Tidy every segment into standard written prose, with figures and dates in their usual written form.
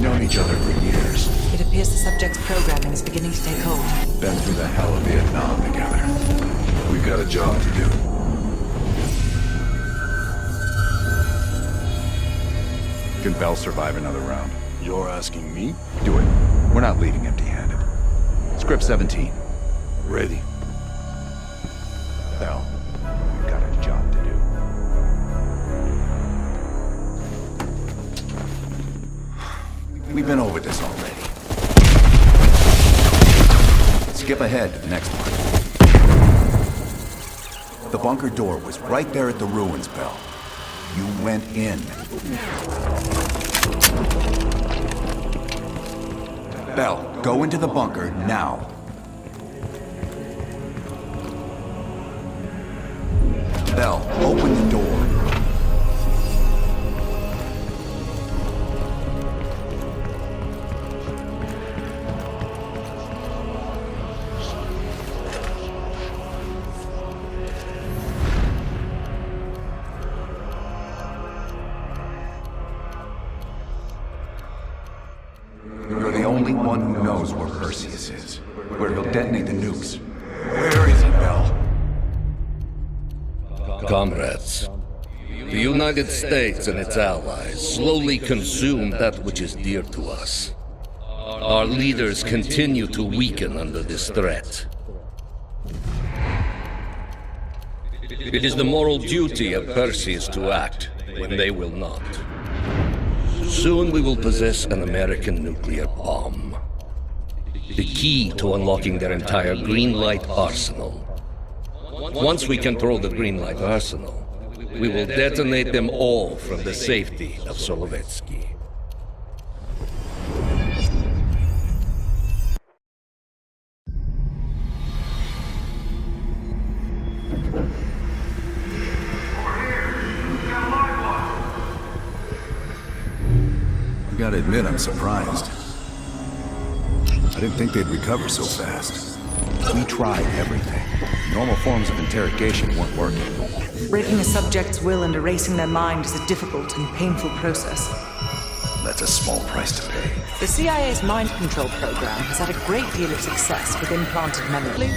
known each other for years. It appears the subject's programming is beginning to take hold. Been through the hell of Vietnam together. We've got a job to do. Can Bell survive another round? You're asking me? Do it. We're not leaving empty-handed. Script 17. Ready. Bell, we've got a job to do. We've been over this already. Skip ahead to the next one. The bunker door was right there at the ruins, Bell. You went in. Bell, go into the bunker now. Bell, open the door. You're the only one who knows where Perseus is, where he'll detonate the nukes. Where is he, Bell? Comrades, the United States and its allies slowly consume that which is dear to us. Our leaders continue to weaken under this threat. It is the moral duty of Perseus to act when they will not. Soon we will possess an American nuclear bomb. The key to unlocking their entire green light arsenal. Once we control the green light arsenal, we will detonate them all from the safety of Solovetsky. I gotta admit, I'm surprised. I didn't think they'd recover so fast. We tried everything. Normal forms of interrogation weren't working. Breaking a subject's will and erasing their mind is a difficult and painful process. That's a small price to pay. The CIA's mind control program has had a great deal of success with implanted memory.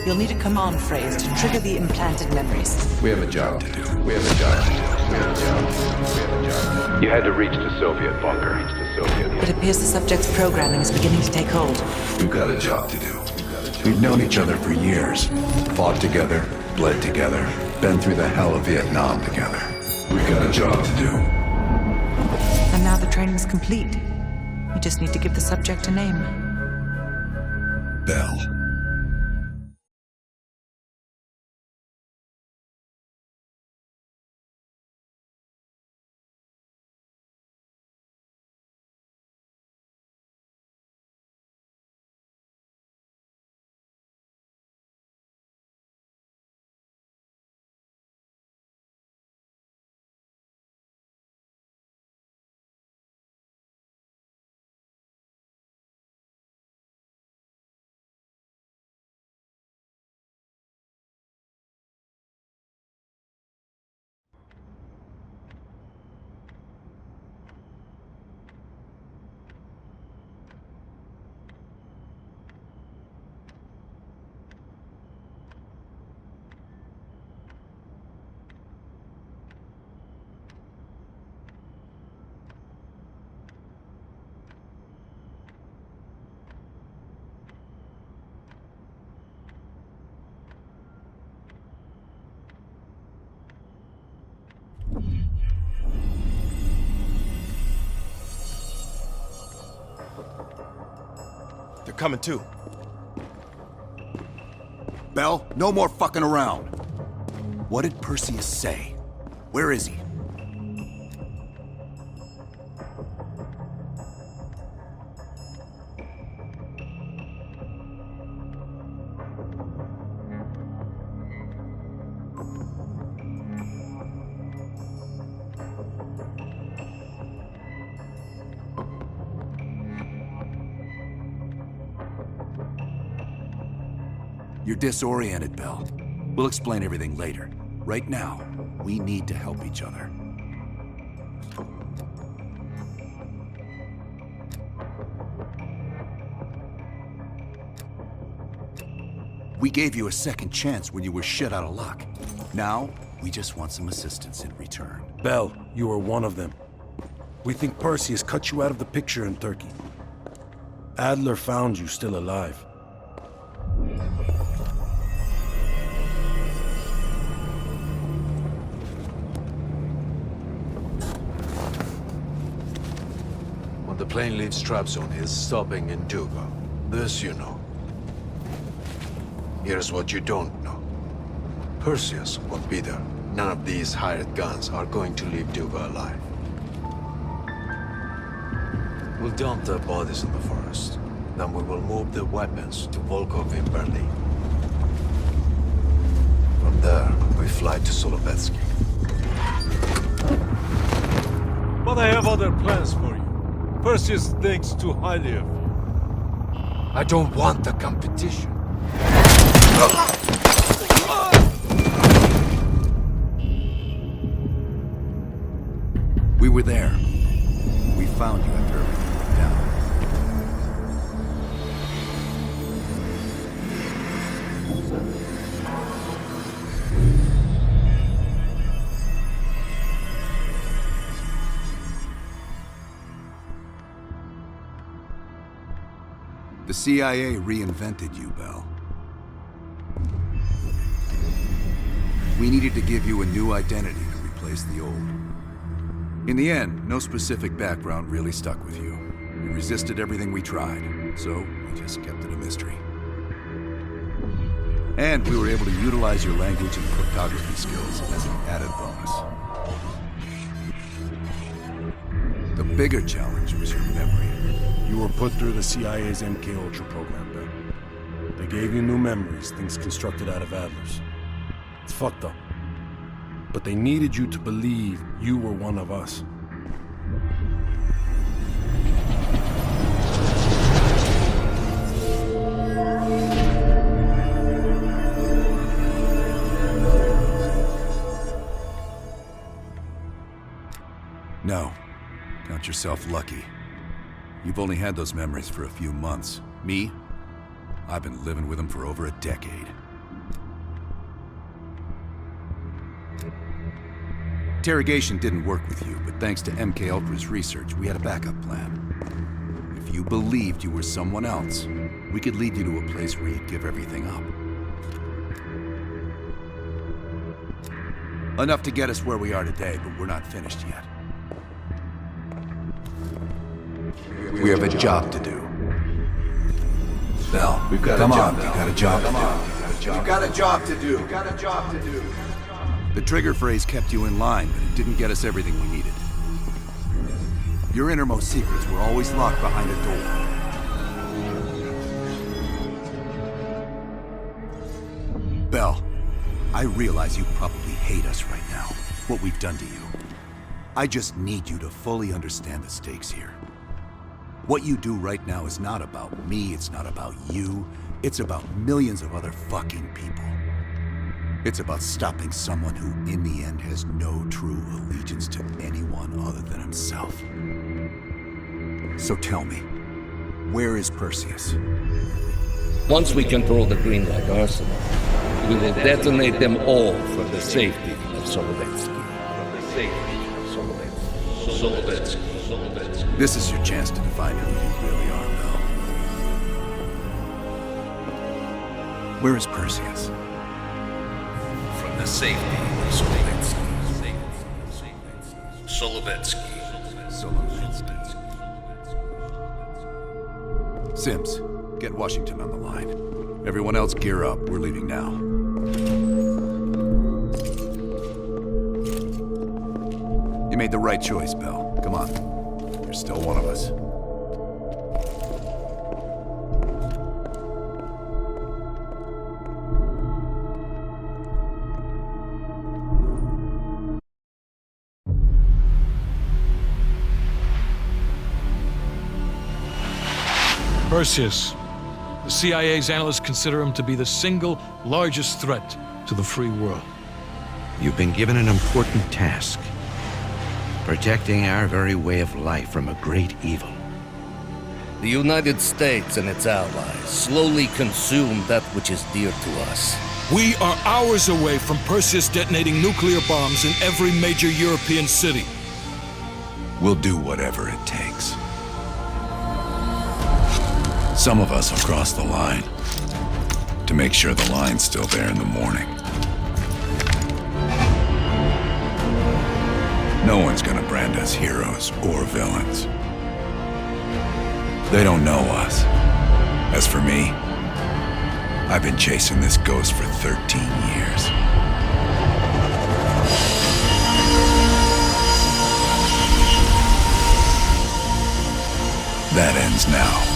You'll need a command phrase to trigger the implanted memories. We have a job to do. We have a job to do. We have a job to do. We have a job to do. You had to reach the Soviet bunker. It appears the subject's programming is beginning to take hold. We've got a job to do. We've known each other for years. Fought together, bled together, been through the hell of Vietnam together. We've got a job to do. And now the training's complete. We just need to give the subject a name. Bell. They're coming too. Bell, no more fucking around. What did Perseus say? Where is he? You're disoriented, Bell. We'll explain everything later. Right now, we need to help each other. We gave you a second chance when you were shit out of luck. Now, we just want some assistance in return. Bell, you are one of them. We think Perseus cut you out of the picture in Turkey. Adler found you still alive. When the plane leaves trap zone, it's stopping in Duga. This you know. Here's what you don't know. Perseus won't be there. None of these hired guns are going to leave Duga alive. We'll dump their bodies in the forest. Then we will move the weapons to Volkov in Berlin. From there, we fly to Solovetsky. But I have other plans for you. Perseus thinks too highly of you. I don't want the competition. We were there. We found you after everything went down. The CIA reinvented you, Bell. We needed to give you a new identity to replace the old. In the end, no specific background really stuck with you. You resisted everything we tried, so we just kept it a mystery. And we were able to utilize your language and cryptography skills as an added bonus. The bigger challenge was your memory. You were put through the CIA's MK Ultra program, Ben. They gave you new memories, things constructed out of Adler's. It's fucked up. But they needed you to believe you were one of us. No. Count yourself lucky. You've only had those memories for a few months. Me? I've been living with them for over a decade. Interrogation didn't work with you, but thanks to MK Ultra's research, we had a backup plan. If you believed you were someone else, we could lead you to a place where you'd give everything up. Enough to get us where we are today, but we're not finished yet. We have a job to do. Bell, we've got come on, we've got a job to do. You've got a job to do. Got a job to do. The trigger phrase kept you in line, but it didn't get us everything we needed. Your innermost secrets were always locked behind a door. Bell, I realize you probably hate us right now, what we've done to you. I just need you to fully understand the stakes here. What you do right now is not about me, it's not about you, it's about millions of other fucking people. It's about stopping someone who, in the end, has no true allegiance to anyone other than himself. So tell me, where is Perseus? Once we control the Green Light Arsenal, we will detonate them all for the safety of Solovetsky. Solovetsky. This is your chance to define who you really are, Bell. Where is Perseus? The safety of Solovetsky. Sims, get Washington on the line. Everyone else gear up. We're leaving now. You made the right choice, Bell. Come on. You're still one of us. Perseus. The CIA's analysts consider him to be the single largest threat to the free world. You've been given an important task. Protecting our very way of life from a great evil. The United States and its allies slowly consume that which is dear to us. We are hours away from Perseus detonating nuclear bombs in every major European city. We'll do whatever it takes. Some of us will cross the line to make sure the line's still there in the morning. No one's gonna brand us heroes or villains. They don't know us. As for me, I've been chasing this ghost for 13 years. That ends now.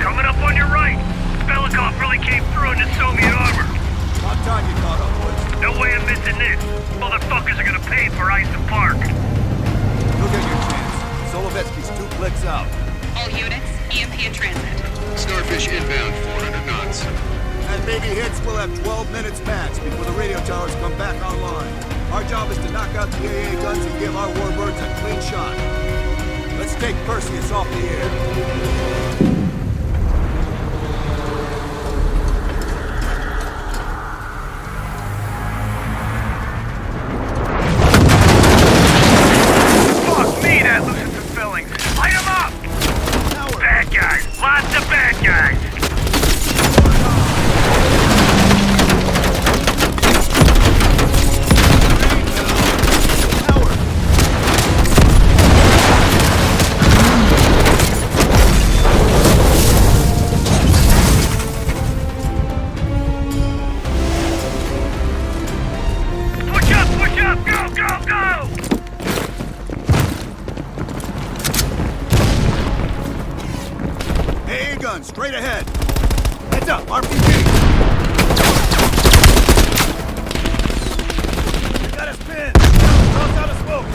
Coming up on your right. Belikov really came through in the Soviet armor. About time you caught up, boys. No way I'm missing this. Motherfuckers are gonna pay for Ice Park. You'll get your chance. Solovetsky's 2 clicks out. All units, EMP in transit. Starfish inbound, 400 knots. As baby hits, we'll have 12 minutes max before the radio towers come back online. Our job is to knock out the AA guns and give our warbirds a clean shot. Let's take Perseus off the air. Fuck me, that loosens some fillings. Light 'em up! Bad guys. Lots of bad guys. Push up, go, go, go! AA gun, straight ahead. Heads up, RPG. We got us pinned. Cross out of smoke.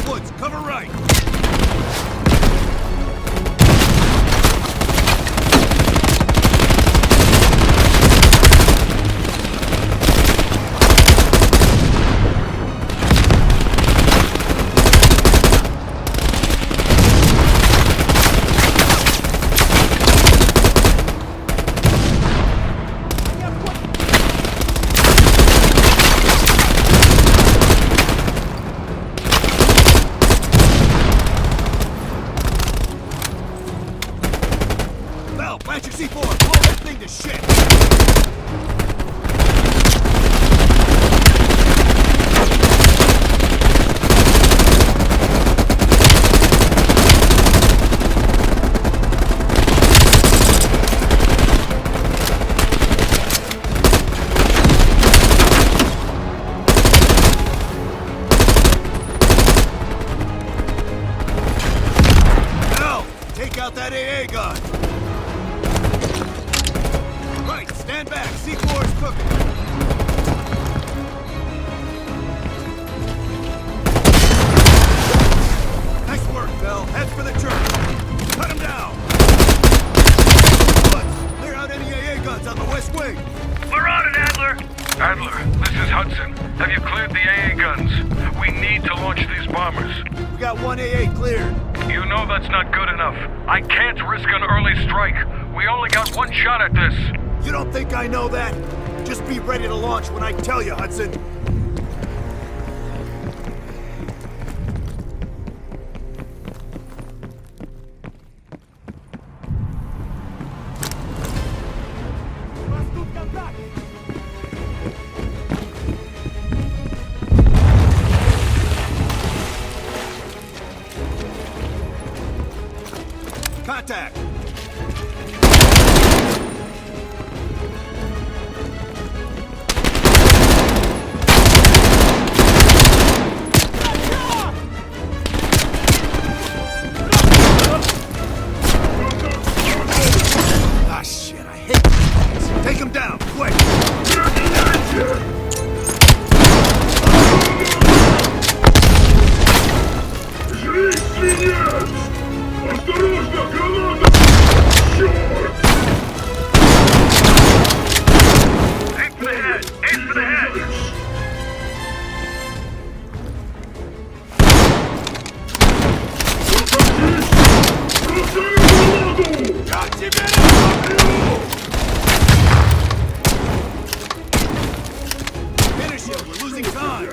Woods, cover right. Bell, plant your C4. Blow that thing to shit. Bell, take out that AA gun. Right, stand back. C4 is cooking. Hudson, have you cleared the AA guns? We need to launch these bombers. We got one AA cleared. You know that's not good enough. I can't risk an early strike. We only got one shot at this. You don't think I know that? Just be ready to launch when I tell you, Hudson. Contact! Ah, shit, I hate this. Take him down, quick! Aim for the head! Aim for the head! Finish him, we're losing time!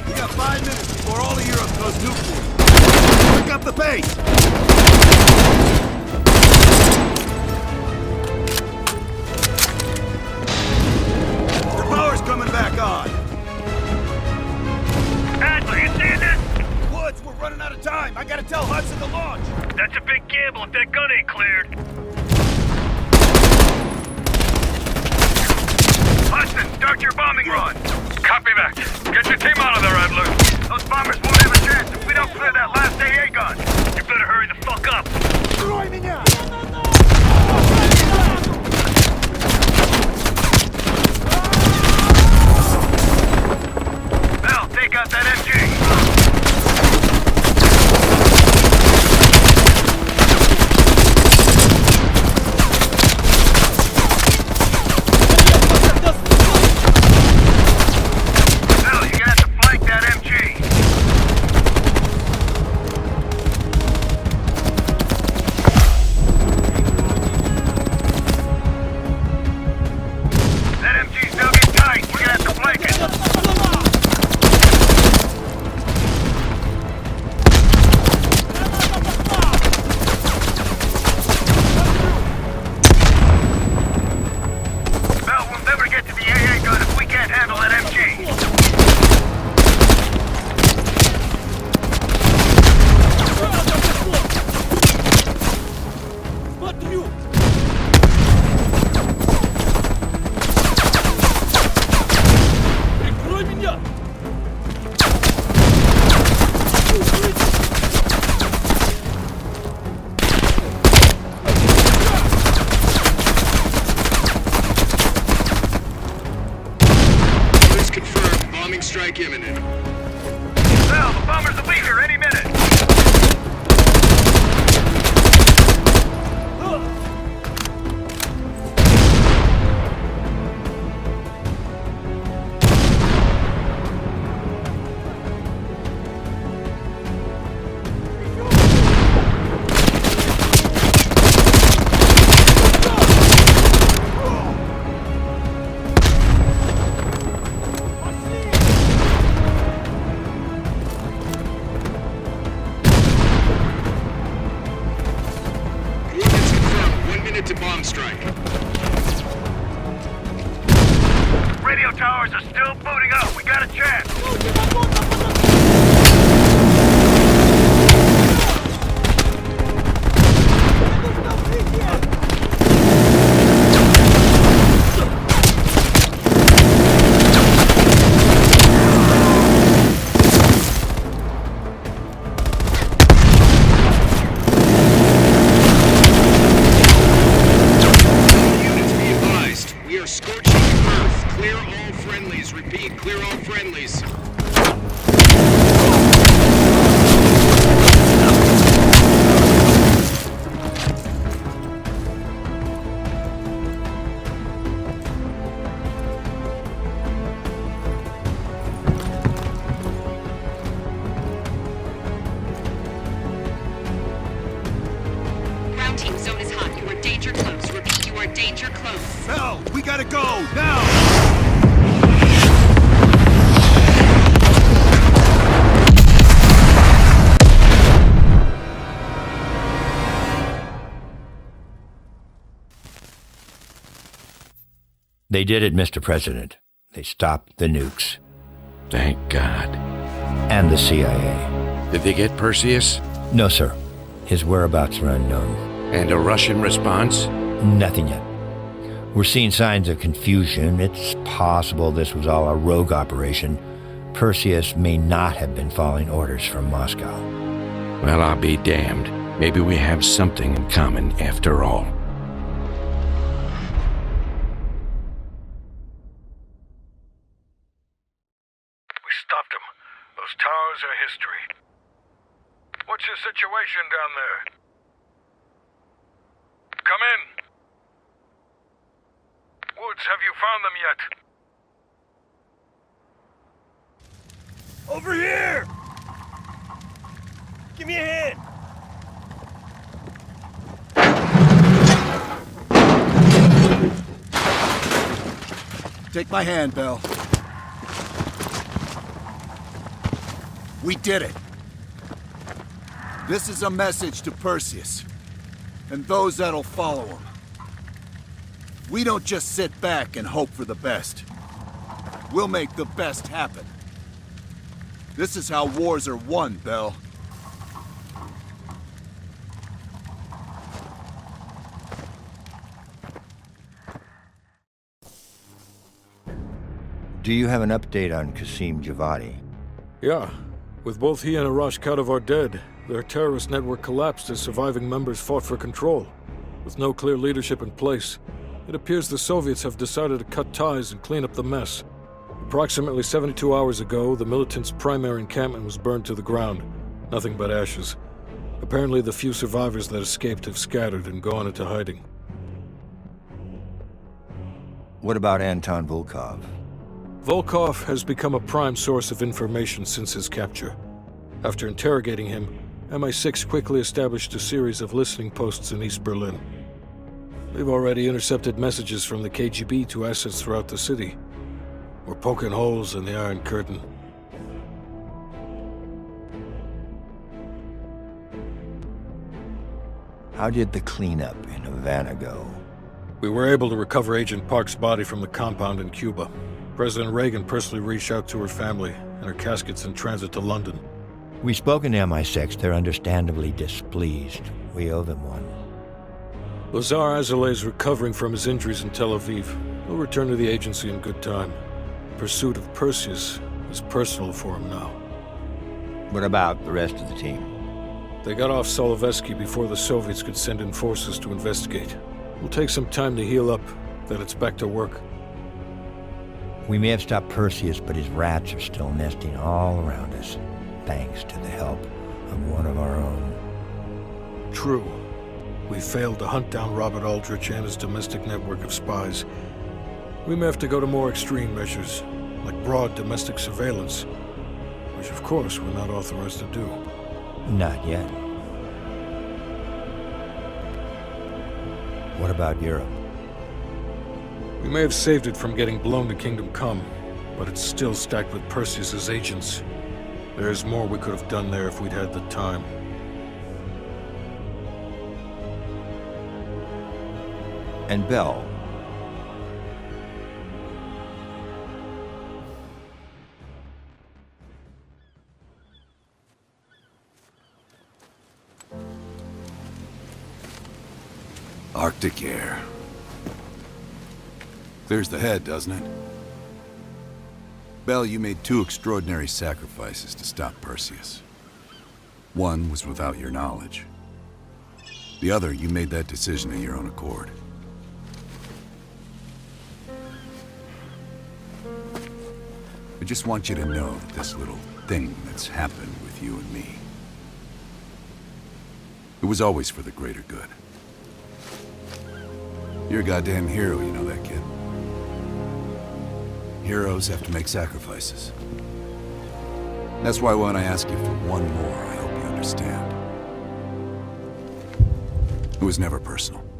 We got 5 minutes before all of Europe goes nuclear. Pick up the pace! Your power's coming back on! Adler, you seeing this? Woods, we're running out of time! I gotta tell Hudson to launch! That's a big gamble if that gun ain't cleared. Hudson, start your bombing run. Copy that. Get your team out of there, Adler. Those bombers won't have a chance if we don't clear that last AA gun. You better hurry the fuck up. Mel, take out that MG. Mel, you're gonna have to flank that MG. That MG's now getting tight. We're gonna have to flank it. Mel, we'll never get to the AA gun if we can't handle that MG. Police confirmed. Bombing strike imminent. Mel, the bombers will be here any minute. Units confirmed. 1 minute to bomb strike. Radio towers are still booting up. We got a chance. Units be advised. We are scorching Earth. Clear all friendlies. Repeat, clear all friendlies. Report danger close. Bell, we gotta go, now! They did it, Mr. President. They stopped the nukes. Thank God. And the CIA. Did they get Perseus? No, sir. His whereabouts are unknown. And a Russian response? Nothing yet. We're seeing signs of confusion. It's possible this was all a rogue operation. Perseus may not have been following orders from Moscow. Well, I'll be damned. Maybe we have something in common after all. We stopped them. Those towers are history. What's your situation down there? Come in. Woods, have you found them yet? Over here! Give me a hand! Take my hand, Bell. We did it. This is a message to Perseus, and those that'll follow him. We don't just sit back and hope for the best. We'll make the best happen. This is how wars are won, Bell. Do you have an update on Qasim Javadi? Yeah. With both he and Arash Kadavar dead, their terrorist network collapsed as surviving members fought for control. With no clear leadership in place, it appears the Soviets have decided to cut ties and clean up the mess. Approximately 72 hours ago, the militants' primary encampment was burned to the ground. Nothing but ashes. Apparently, the few survivors that escaped have scattered and gone into hiding. What about Anton Volkov? Volkov has become a prime source of information since his capture. After interrogating him, MI6 quickly established a series of listening posts in East Berlin. We've already intercepted messages from the KGB to assets throughout the city. We're poking holes in the Iron Curtain. How did the cleanup in Havana go? We were able to recover Agent Park's body from the compound in Cuba. President Reagan personally reached out to her family, and her casket's in transit to London. We've spoken to MI6. They're understandably displeased. We owe them one. Lazar Azaleh is recovering from his injuries in Tel Aviv. He'll return to the agency in good time. The pursuit of Perseus is personal for him now. What about the rest of the team? They got off Solovetsky before the Soviets could send in forces to investigate. It'll take some time to heal up, then it's back to work. We may have stopped Perseus, but his rats are still nesting all around us, thanks to the help of one of our own. True. We failed to hunt down Robert Aldrich and his domestic network of spies. We may have to go to more extreme measures, like broad domestic surveillance, which of course we're not authorized to do. Not yet. What about Europe? We may have saved it from getting blown to Kingdom Come, but it's still stacked with Perseus's agents. There's more we could have done there if we'd had the time. And Bell. Arctic air. Clears the head, doesn't it? Bell, you made two extraordinary sacrifices to stop Perseus. One was without your knowledge. The other, you made that decision of your own accord. I just want you to know that this little thing that's happened with you and me, it was always for the greater good. You're a goddamn hero, you know that, kid. Heroes have to make sacrifices. That's why when I ask you for one more, I hope you understand. It was never personal.